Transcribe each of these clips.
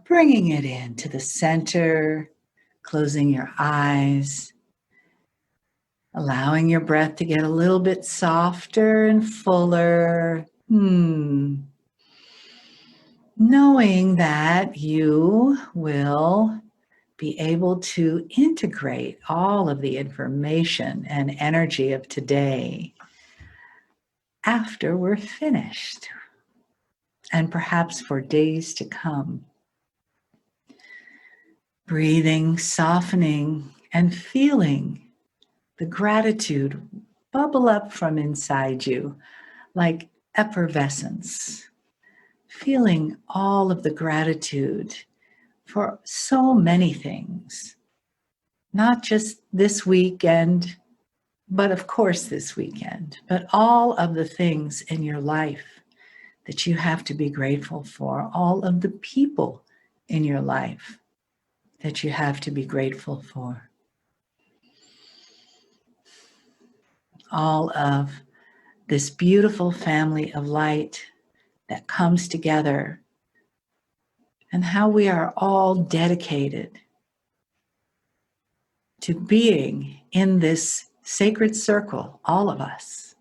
Bringing it into the center, closing your eyes, allowing your breath to get a little bit softer and fuller. Knowing that you will be able to integrate all of the information and energy of today after we're finished, and perhaps for days to come. Breathing, softening, and feeling the gratitude bubble up from inside you like effervescence. Feeling all of the gratitude for so many things, not just this weekend, but of course this weekend, but all of the things in your life that you have to be grateful for, all of the people in your life that you have to be grateful for, all of this beautiful family of light that comes together, and how we are all dedicated to being in this sacred circle, all of us,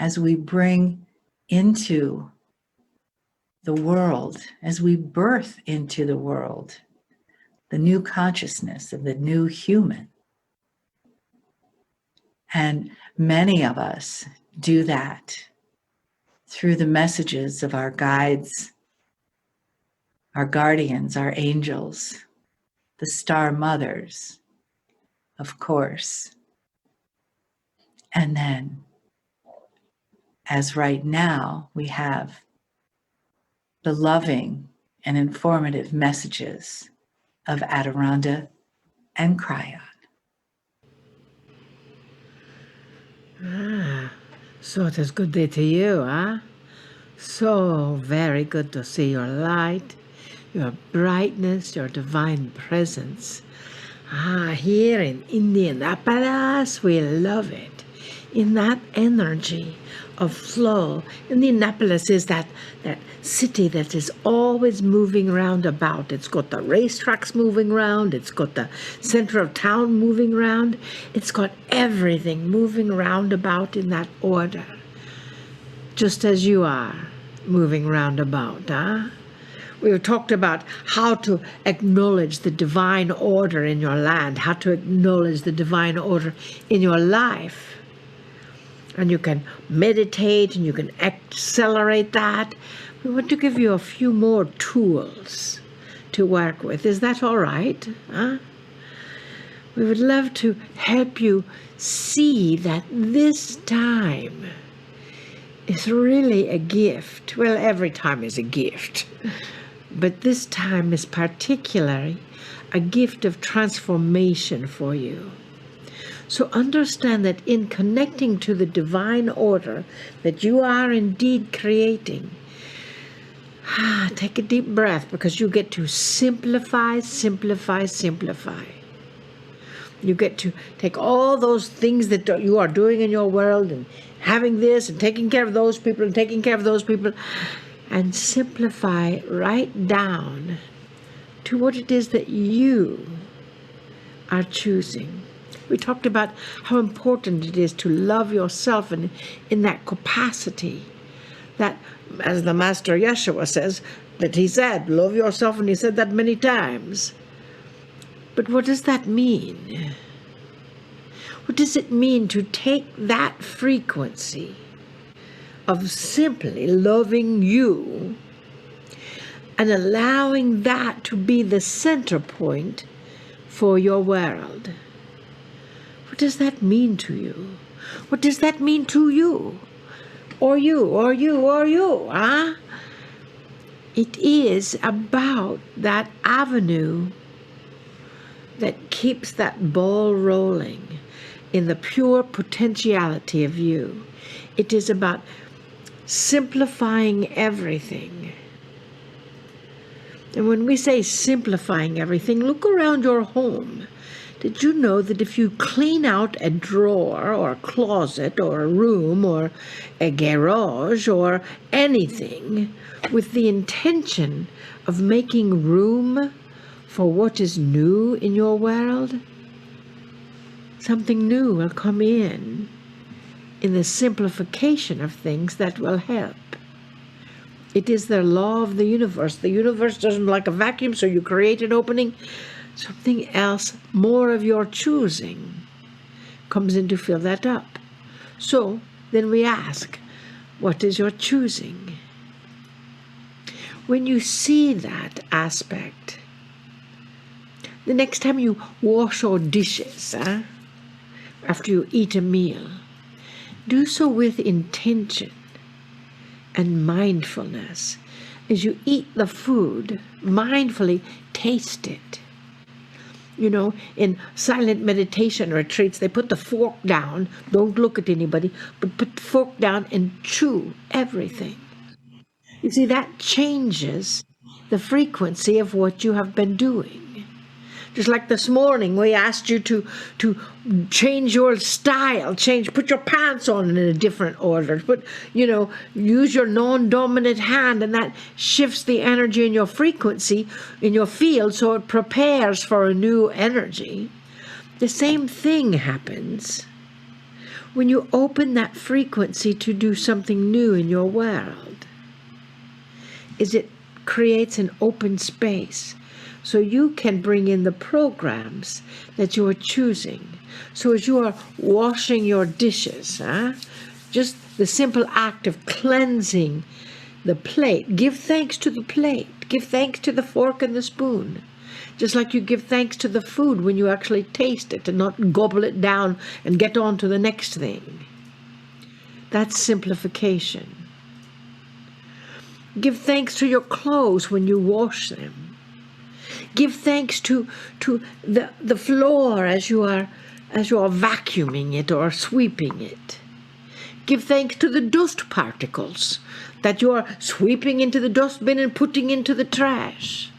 as we bring into the world, as we birth into the world, the new consciousness of the new human. And many of us do that through the messages of our guides, our guardians, our angels, the star mothers, of course. And then, as right now, we have the loving and informative messages of Adironnda and Kryon. So it is good day to you, huh? So very good to see your light, your brightness, your divine presence. Here in Indianapolis, we love it. In that energy of flow. Indianapolis is that city that is always moving round about. It's got the racetracks moving around. It's got the center of town moving around. It's got everything moving round about in that order. Just as you are moving round about, huh? We've talked about how to acknowledge the divine order in your land, how to acknowledge the divine order in your life. And you can meditate and you can accelerate that. We want to give you a few more tools to work with. Is that all right? Huh? We would love to help you see that this time is really a gift. Well, every time is a gift. But this time is particularly a gift of transformation for you. So understand that in connecting to the divine order that you are indeed creating, take a deep breath, because you get to simplify, simplify, simplify. You get to take all those things that you are doing in your world and having this and taking care of those people and taking care of those people, and simplify right down to what it is that you are choosing. We talked about how important it is to love yourself and in that capacity that, as the Master Yeshua says, that he said, love yourself, and he said that many times. But what does that mean? What does it mean to take that frequency of simply loving you and allowing that to be the center point for your world? What does that mean to you? What does that mean to you? Or you, or you, or you, huh? It is about that avenue that keeps that ball rolling in the pure potentiality of you. It is about simplifying everything. And when we say simplifying everything, look around your home. Did you know that if you clean out a drawer or a closet or a room or a garage or anything with the intention of making room for what is new in your world, something new will come in the simplification of things that will help. It is the law of the universe. The universe doesn't like a vacuum, so you create an opening. Something else, more of your choosing, comes in to fill that up. So then we ask, what is your choosing? When you see that aspect, the next time you wash your dishes, after you eat a meal, do so with intention and mindfulness. As you eat the food, mindfully taste it. You know, in silent meditation retreats, they put the fork down, don't look at anybody, but put the fork down and chew everything. You see, that changes the frequency of what you have been doing. Just like this morning, we asked you to change your style, put your pants on in a different order, use your non-dominant hand, and that shifts the energy in your frequency, in your field, so it prepares for a new energy. The same thing happens when you open that frequency to do something new in your world. It creates an open space. So you can bring in the programs that you are choosing. So as you are washing your dishes, just the simple act of cleansing the plate, give thanks to the plate, give thanks to the fork and the spoon. Just like you give thanks to the food when you actually taste it and not gobble it down and get on to the next thing. That's simplification. Give thanks to your clothes when you wash them. Give thanks to the floor as you are vacuuming it or sweeping it. Give thanks to the dust particles that you are sweeping into the dustbin and putting into the trash.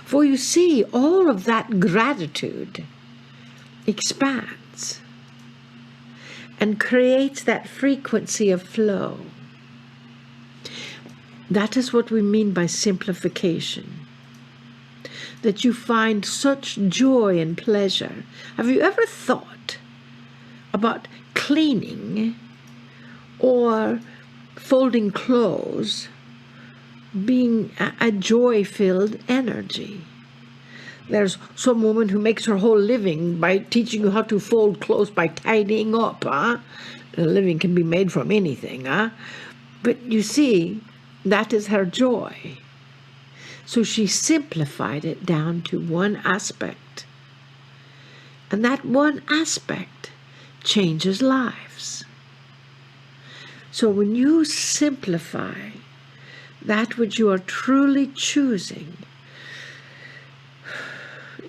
For you see, all of that gratitude expands and creates that frequency of flow. That is what we mean by simplification. That you find such joy and pleasure. Have you ever thought about cleaning or folding clothes being a joy-filled energy? There's some woman who makes her whole living by teaching you how to fold clothes by tidying up. A living can be made from anything. But you see, that is her joy. So she simplified it down to one aspect. And that one aspect changes lives. So when you simplify that which you are truly choosing,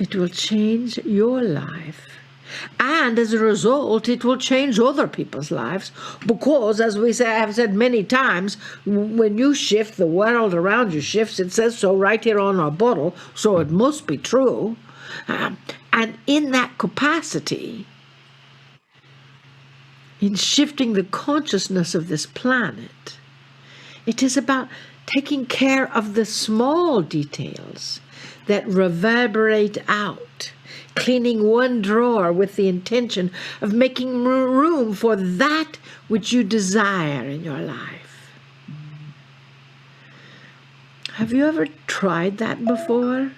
it will change your life. And as a result, it will change other people's lives, because, as we have said many times, when you shift, the world around you shifts. It says so right here on our bottle, so it must be true. And in that capacity, in shifting the consciousness of this planet, it is about taking care of the small details that reverberate out. Cleaning one drawer with the intention of making room for that which you desire in your life. Have you ever tried that before?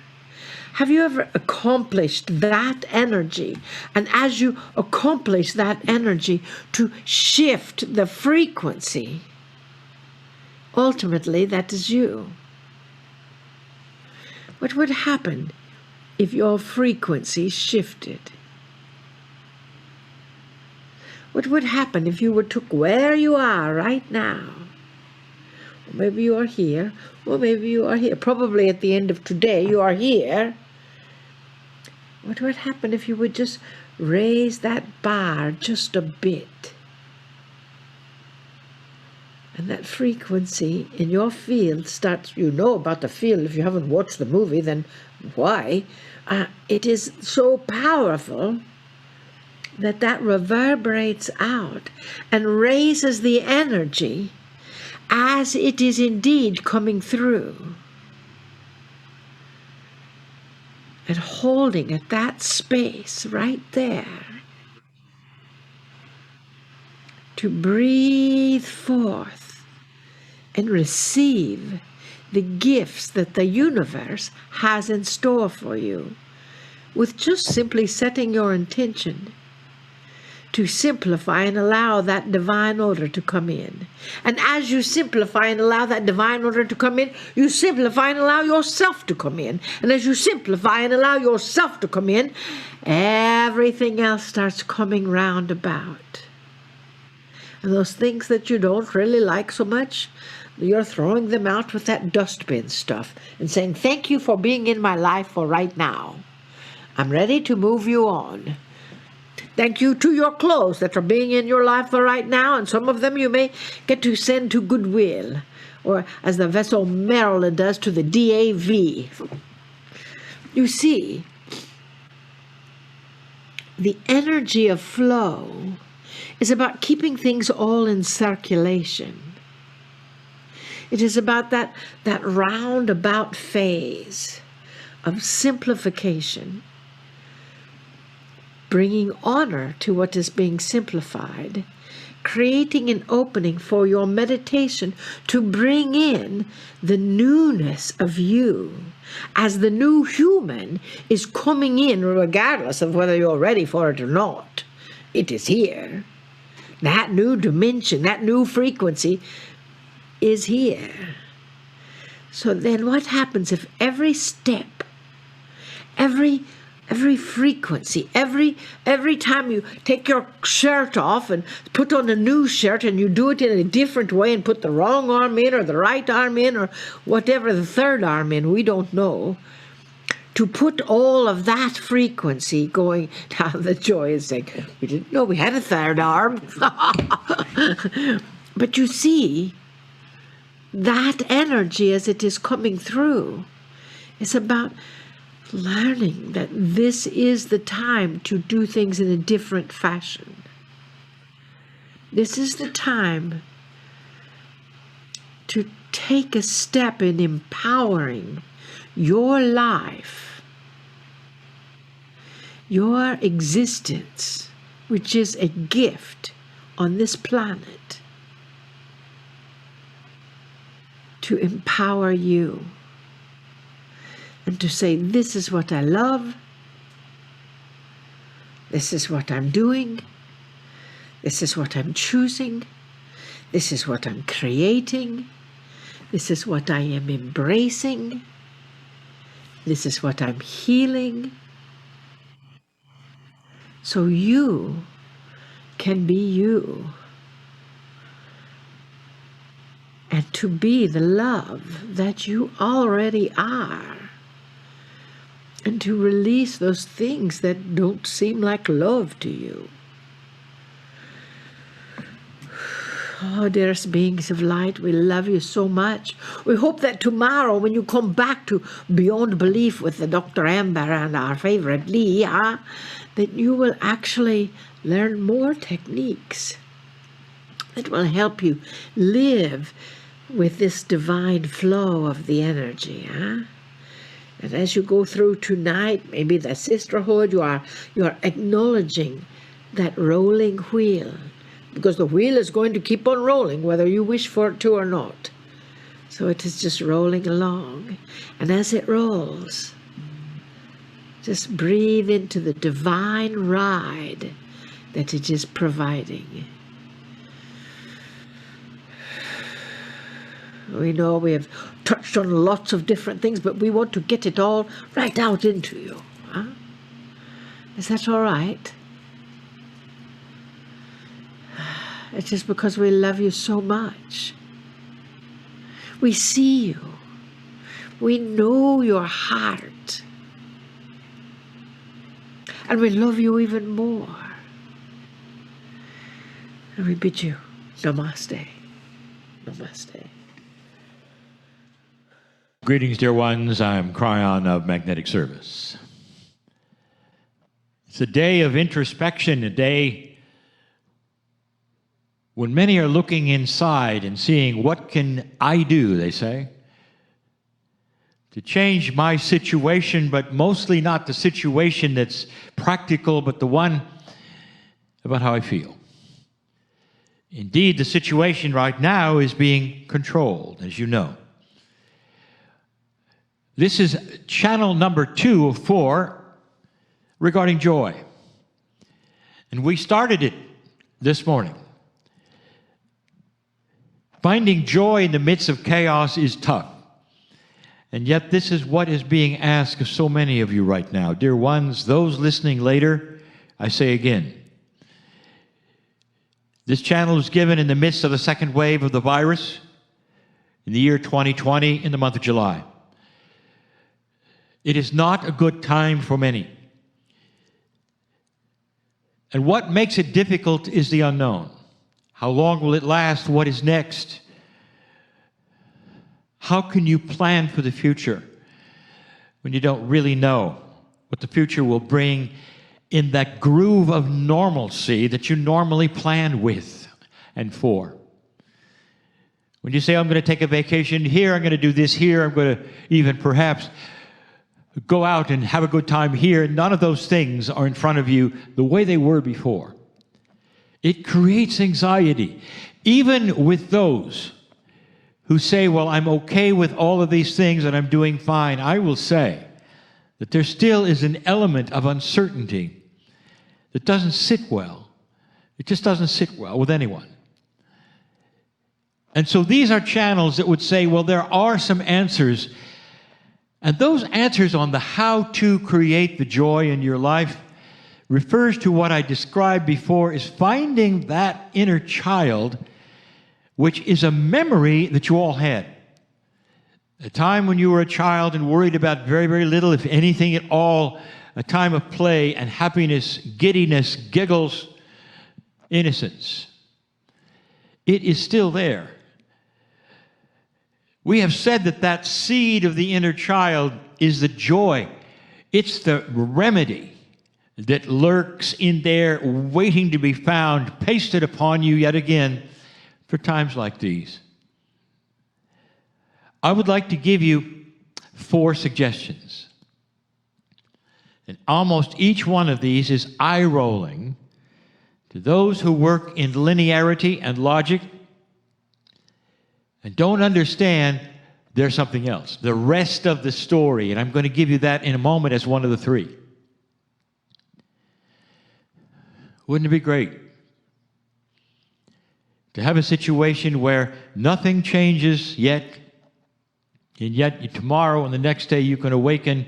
Have you ever accomplished that energy? And as you accomplish that energy to shift the frequency, ultimately that is you. What would happen if your frequency shifted? What would happen if you took where you are right now? Or maybe you are here, or maybe you are here. Probably at the end of today you are here. What would happen if you would just raise that bar just a bit? And that frequency in your field starts, you know about the field. If you haven't watched the movie, then why? It is so powerful that that reverberates out and raises the energy as it is indeed coming through. And holding at that space right there to breathe forth and receive the gifts that the universe has in store for you, with just simply setting your intention to simplify and allow that divine order to come in. And as you simplify and allow that divine order to come in, you simplify and allow yourself to come in. And as you simplify and allow yourself to come in, everything else starts coming round about. And those things that you don't really like so much, you're throwing them out with that dustbin stuff and saying, thank you for being in my life for right now. I'm ready to move you on. Thank you to your clothes that are being in your life for right now, and some of them you may get to send to Goodwill, or as the vessel Marilyn does, to the DAV. You see, the energy of flow is about keeping things all in circulation. It is about that roundabout phase of simplification, bringing honor to what is being simplified, creating an opening for your meditation to bring in the newness of you as the new human is coming in, regardless of whether you're ready for it or not. It is here. That new dimension, that new frequency is here. So then what happens if every step, every frequency, every time you take your shirt off and put on a new shirt, and you do it in a different way and put the wrong arm in or the right arm in or whatever, the third arm in, we don't know, to put all of that frequency going down. The joy is saying, we didn't know we had a third arm. But you see, that energy as it is coming through is about learning that this is the time to do things in a different fashion. This is the time to take a step in empowering your life, your existence, which is a gift on this planet, to empower you. And to say, this is what I love, this is what I'm doing, this is what I'm choosing, this is what I'm creating, this is what I am embracing, this is what I'm healing. So you can be you. And to be the love that you already are. And to release those things that don't seem like love to you. Oh, dearest beings of light, we love you so much. We hope that tomorrow when you come back to Beyond Belief with the Dr. Amber and our favorite Lee, that you will actually learn more techniques that will help you live with this divine flow of the energy. And as you go through tonight, maybe the sisterhood, you are acknowledging that rolling wheel, because the wheel is going to keep on rolling whether you wish for it to or not. So it is just rolling along. And as it rolls, just breathe into the divine ride that it is providing. We know we have touched on lots of different things, but we want to get it all right out into you. Is that all right? It's just because we love you so much. We see you. We know your heart. And we love you even more. And we bid you namaste. Namaste. Greetings, dear ones. I'm Kryon of Magnetic Service. It's a day of introspection, a day when many are looking inside and seeing, what can I do, they say, to change my situation, but mostly not the situation that's practical, but the one about how I feel. Indeed, the situation right now is being controlled, as you know. This is channel number 2 of 4 regarding joy. And we started it this morning. Finding joy in the midst of chaos is tough. And yet this is what is being asked of so many of you right now. Dear ones, those listening later, I say again, this channel was given in the midst of the second wave of the virus in the year 2020 in the month of July. It is not a good time for many. And what makes it difficult is the unknown. How long will it last? What is next? How can you plan for the future when you don't really know what the future will bring in that groove of normalcy that you normally plan with and for? When you say, I'm going to take a vacation here, I'm going to do this here, I'm going to even perhaps go out and have a good time here, none of those things are in front of you the way they were before. It creates anxiety, even with those who say, well, I'm okay with all of these things and I'm doing fine. I will say that there still is an element of uncertainty that doesn't sit well. It just doesn't sit well with anyone. And so these are channels that would say, well, there are some answers. And those answers on the how to create the joy in your life refers to what I described before as finding that inner child, which is a memory that you all had. A time when you were a child and worried about very, very little, if anything at all, a time of play and happiness, giddiness, giggles, innocence. It is still there. We have said that that seed of the inner child is the joy. It's the remedy that lurks in there, waiting to be found, pasted upon you yet again for times like these. I would like to give you 4 suggestions. And almost each one of these is eye-rolling to those who work in linearity and logic and don't understand there's something else, the rest of the story. And I'm going to give you that in a moment as one of the 3. Wouldn't it be great to have a situation where nothing changes yet, and yet tomorrow and the next day you can awaken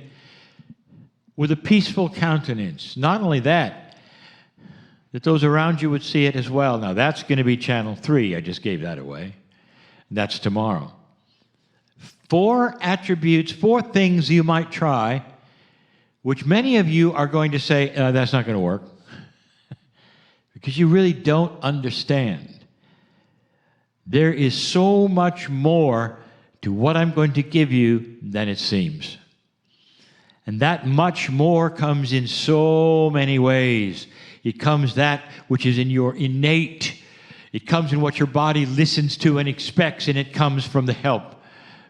with a peaceful countenance? Not only that, that those around you would see it as well. Now that's going to be channel 3. I just gave that away. That's tomorrow. 4 attributes, 4 things you might try, which many of you are going to say, that's not going to work. Because you really don't understand. There is so much more to what I'm going to give you than it seems. And that much more comes in so many ways. It comes that which is in your innate. It comes in what your body listens to and expects, and it comes from the help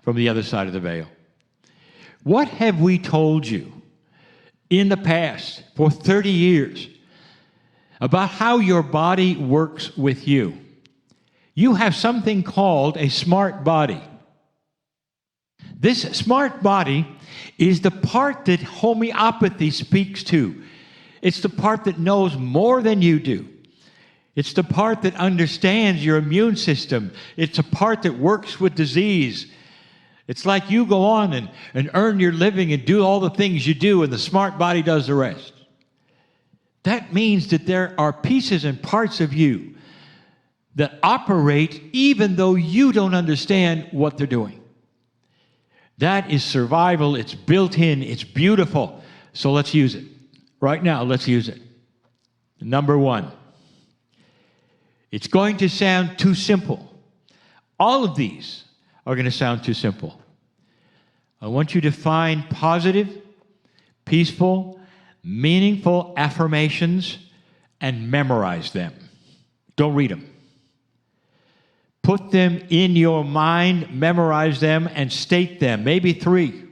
from the other side of the veil. What have we told you in the past for 30 years about how your body works with you? You have something called a smart body. This smart body is the part that homeopathy speaks to. It's the part that knows more than you do. It's the part that understands your immune system. It's a part that works with disease. It's like you go on and earn your living and do all the things you do, and the smart body does the rest. That means that there are pieces and parts of you that operate even though you don't understand what they're doing. That is survival. It's built in. It's beautiful. So let's use it. Right now, let's use it. Number 1. It's going to sound too simple. All of these are going to sound too simple. I want you to find positive, peaceful, meaningful affirmations and memorize them. Don't read them. Put them in your mind, memorize them, and state them. Maybe 3,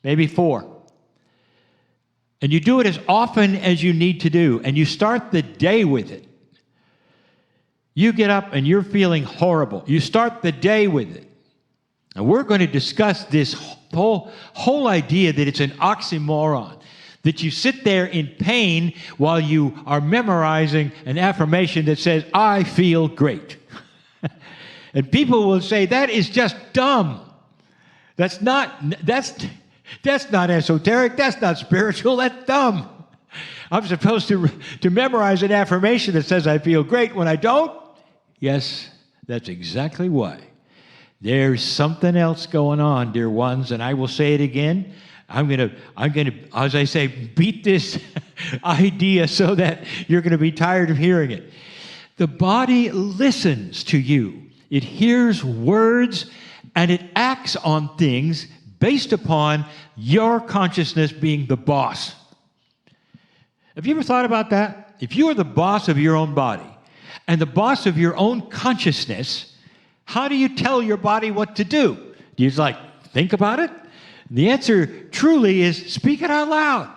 maybe 4. And you do it as often as you need to do, and you start the day with it. You get up and you're feeling horrible. You start the day with it. And we're going to discuss this whole idea that it's an oxymoron, that you sit there in pain while you are memorizing an affirmation that says, I feel great. And people will say, that is just dumb. That's not esoteric. That's not spiritual. That's dumb. I'm supposed to memorize an affirmation that says I feel great when I don't? Yes, that's exactly why. There's something else going on, dear ones, and I will say it again. I'm gonna, as I say, beat this idea so that you're gonna be tired of hearing it. The body listens to you. It hears words and it acts on things based upon your consciousness being the boss. Have you ever thought about that? If you are the boss of your own body and the boss of your own consciousness, how do you tell your body what to do? Do you just think about it? The answer truly is speak it out loud.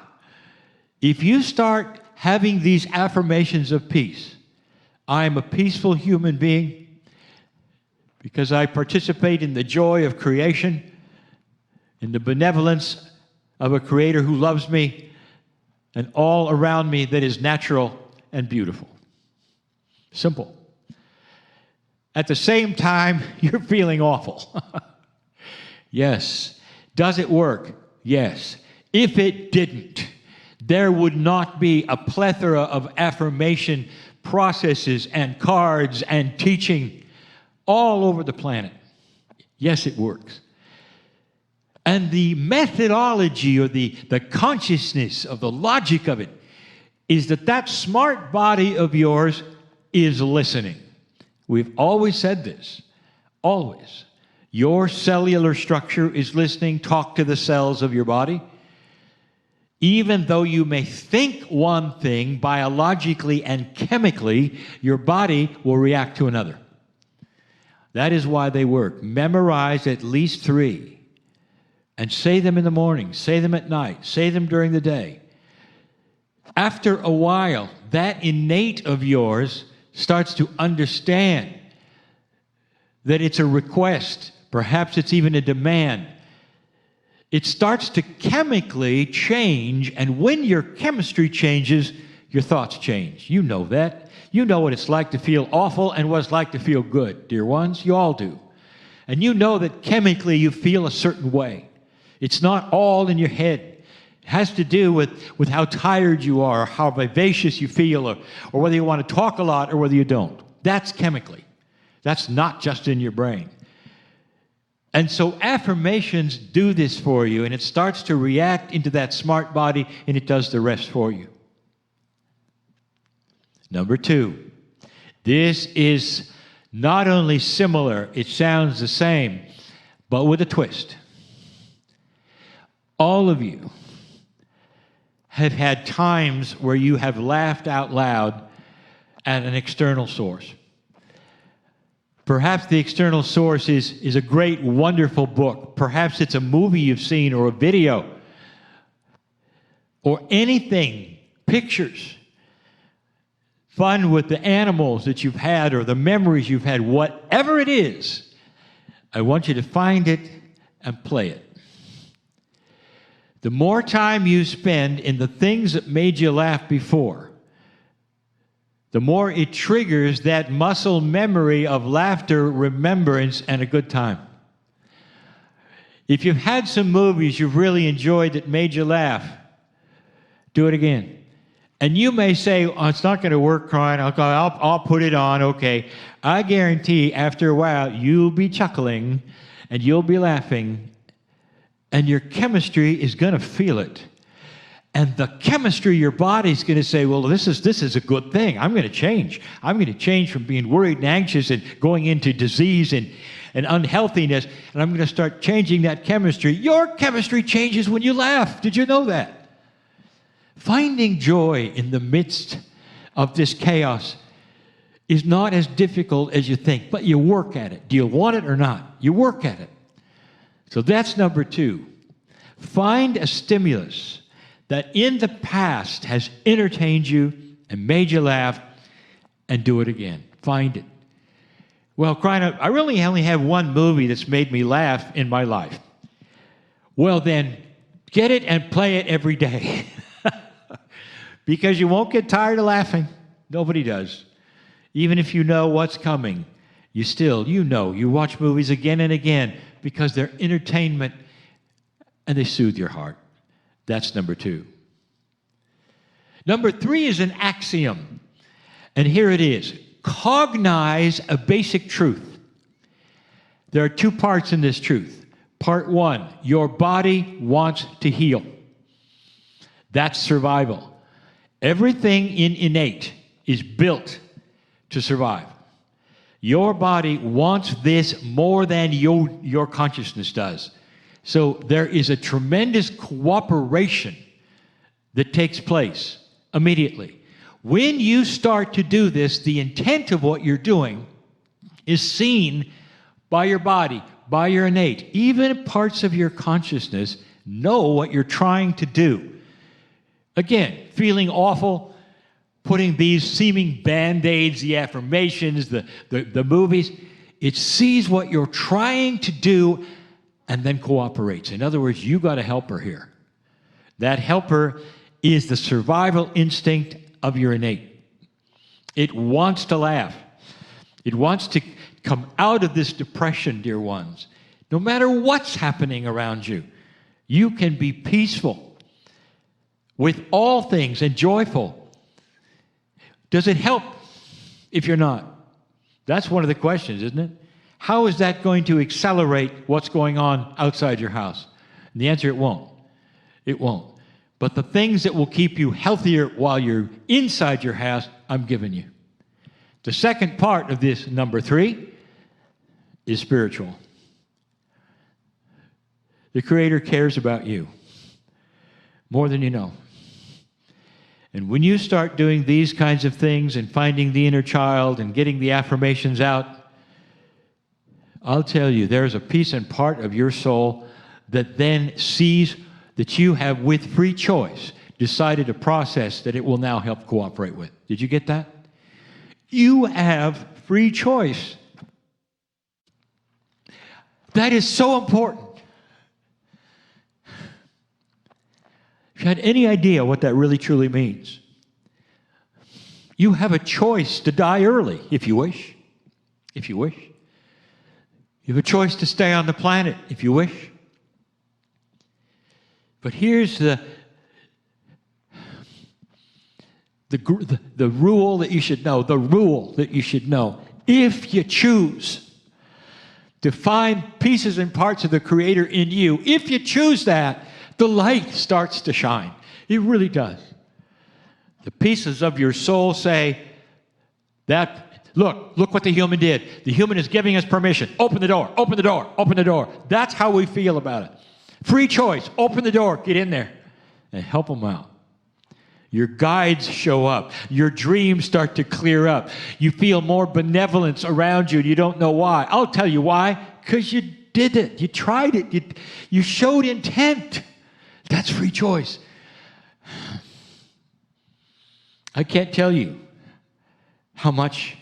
If you start having these affirmations of peace, I am a peaceful human being because I participate in the joy of creation, in the benevolence of a creator who loves me, and all around me that is natural and beautiful. Simple. At the same time, you're feeling awful. Yes. Does it work? Yes. If it didn't, there would not be a plethora of affirmation processes and cards and teaching all over the planet. Yes, it works. And the methodology or the consciousness of the logic of it is that smart body of yours is listening. We've always said this, always. Your cellular structure is listening. Talk to the cells of your body. Even though you may think one thing biologically and chemically, your body will react to another. That is why they work. Memorize at least 3 and say them in the morning, say them at night, say them during the day. After a while, that innate of yours starts to understand that it's a request. Perhaps it's even a demand. It starts to chemically change, and when your chemistry changes, your thoughts change. You know that. You know what it's like to feel awful and what it's like to feel good, dear ones. You all do. And you know that chemically you feel a certain way. It's not all in your head. It has to do with how tired you are, or how vivacious you feel, or whether you want to talk a lot or whether you don't. That's chemically. That's not just in your brain. And so affirmations do this for you, and it starts to react into that smart body, and it does the rest for you. Number 2, this is not only similar, it sounds the same, but with a twist. All of you have had times where you have laughed out loud at an external source. Perhaps the external source is a great, wonderful book. Perhaps it's a movie you've seen or a video or anything, pictures, fun with the animals that you've had or the memories you've had, whatever it is. I want you to find it and play it. The more time you spend in the things that made you laugh before, the more it triggers that muscle memory of laughter, remembrance, and a good time. If you've had some movies you've really enjoyed that made you laugh, do it again. And you may say, oh, it's not going to work, Kryon. I'll put it on, okay. I guarantee after a while you'll be chuckling and you'll be laughing and your chemistry is going to feel it. And the chemistry of your body's going to say, well, this is a good thing. I'm going to change. I'm going to change from being worried and anxious and going into disease and unhealthiness, and I'm going to start changing that chemistry. Your chemistry changes when you laugh. Did you know that? Finding joy in the midst of this chaos is not as difficult as you think, but you work at it. Do you want it or not? You work at it. So that's number 2. Find a stimulus that in the past has entertained you and made you laugh, and do it again. Find it. Well, Kryon, I really only have one movie that's made me laugh in my life. Well, then, get it and play it every day. Because you won't get tired of laughing. Nobody does. Even if you know what's coming, you watch movies again and again because they're entertainment and they soothe your heart. That's number 2. Number 3 is an axiom. And here it is. Cognize a basic truth. There are 2 parts in this truth. Part 1, your body wants to heal. That's survival. Everything in innate is built to survive. Your body wants this more than your consciousness does. So there is a tremendous cooperation that takes place immediately. When you start to do this, the intent of what you're doing is seen by your body, by your innate. Even parts of your consciousness know what you're trying to do. Again, feeling awful, putting these seeming band-aids, the affirmations, the movies, it sees what you're trying to do and then cooperates. In other words, you got a helper here. That helper is the survival instinct of your innate. It wants to laugh. It wants to come out of this depression, dear ones. No matter what's happening around you, you can be peaceful with all things and joyful. Does it help if you're not? That's one of the questions, isn't it? How is that going to accelerate what's going on outside your house? And the answer, it won't. It won't. But the things that will keep you healthier while you're inside your house, I'm giving you. The second part of this, number 3, is spiritual. The Creator cares about you more than you know. And when you start doing these kinds of things and finding the inner child and getting the affirmations out, I'll tell you, there's a piece and part of your soul that then sees that you have, with free choice, decided a process that it will now help cooperate with. Did you get that? You have free choice. That is so important. If you had any idea what that really truly means, you have a choice to die early, if you wish. If you wish. You have a choice to stay on the planet, if you wish. But here's the rule that you should know. The rule that you should know. If you choose to find pieces and parts of the Creator in you, if you choose that, the light starts to shine. It really does. The pieces of your soul say that, look what the human did. The human is giving us permission. Open the door, open the door, open the door. That's how we feel about it. Free choice. Open the door, get in there, and help them out. Your guides show up. Your dreams start to clear up. You feel more benevolence around you, and you don't know why. I'll tell you why. Because you did it. You tried it. You showed intent. That's free choice. I can't tell you how much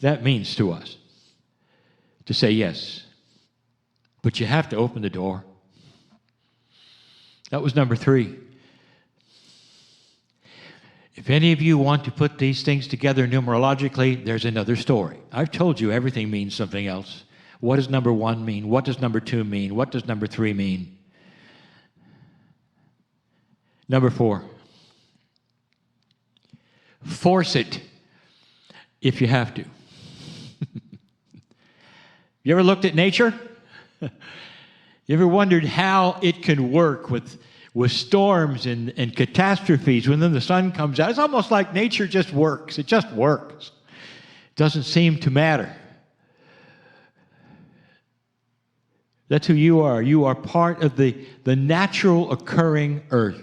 that means to us to say yes. But you have to open the door. That was number 3. If any of you want to put these things together numerologically, there's another story. I've told you everything means something else. What does number 1 mean? What does number 2 mean? What does number 3 mean? Number 4. Force it if you have to. You ever looked at nature? You ever wondered how it can work with with storms and catastrophes, when then the sun comes out. It's almost like nature just works. It just works. It doesn't seem to matter. That's who you are. You are part of the natural occurring earth.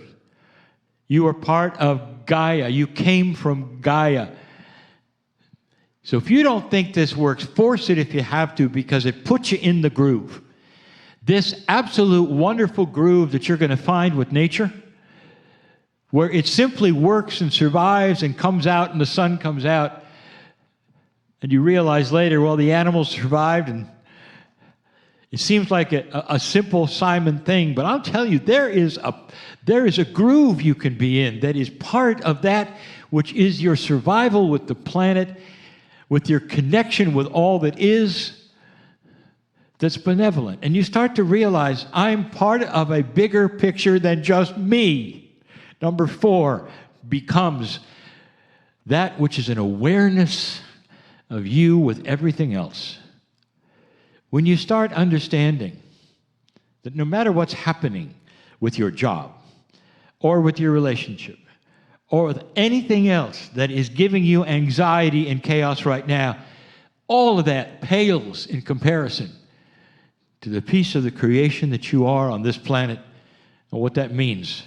You are part of Gaia. You came from Gaia. So if you don't think this works, force it if you have to, because it puts you in the groove. This absolute wonderful groove that you're going to find with nature, where it simply works and survives and comes out and the sun comes out, and you realize later, well, the animals survived, and it seems like a simple Simon thing, but I'll tell you, there is a groove you can be in that is part of that which is your survival with the planet, with your connection with all that is, that's benevolent. And you start to realize, I'm part of a bigger picture than just me. Number 4 becomes that which is an awareness of you with everything else. When you start understanding that no matter what's happening with your job, or with your relationship, or with anything else that is giving you anxiety and chaos right now, all of that pales in comparison to the piece of the creation that you are on this planet, and what that means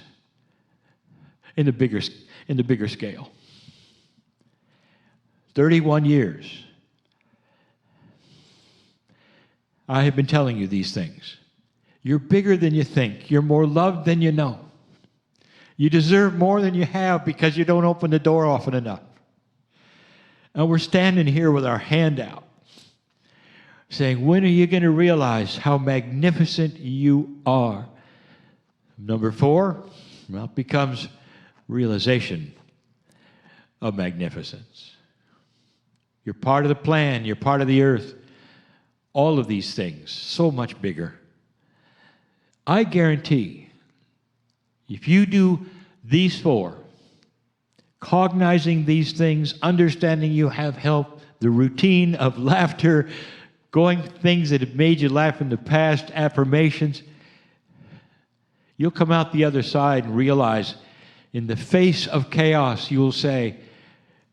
in the bigger scale. 31 years. I have been telling you these things. You're bigger than you think. You're more loved than you know. You deserve more than you have because you don't open the door often enough. And we're standing here with our hand out, saying, when are you going to realize how magnificent you are? Number 4, well, it becomes realization of magnificence. You're part of the plan. You're part of the earth. All of these things, so much bigger. I guarantee, if you do these 4, cognizing these things, understanding you have help, the routine of laughter, going things that have made you laugh in the past, affirmations, you'll come out the other side and realize in the face of chaos, you'll say,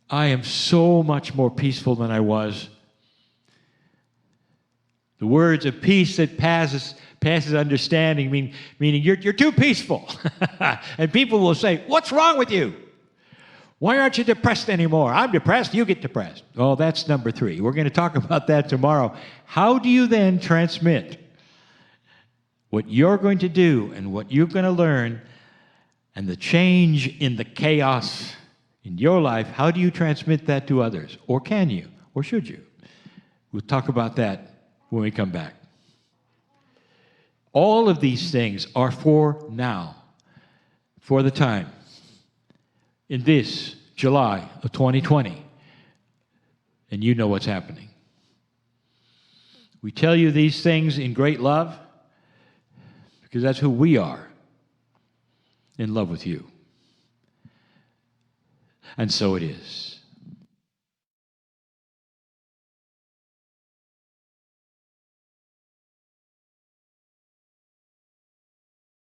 I am so much more peaceful than I was. The words of peace that passes understanding, meaning you're too peaceful. And people will say, what's wrong with you? Why aren't you depressed anymore? I'm depressed, you get depressed. Oh, that's number 3. We're going to talk about that tomorrow. How do you then transmit what you're going to do and what you're going to learn and the change in the chaos in your life? How do you transmit that to others? Or can you? Or should you? We'll talk about that when we come back. All of these things are for now, for the time. In this July of 2020, and you know what's happening. We tell you these things in great love because that's who we are, in love with you. And so it is.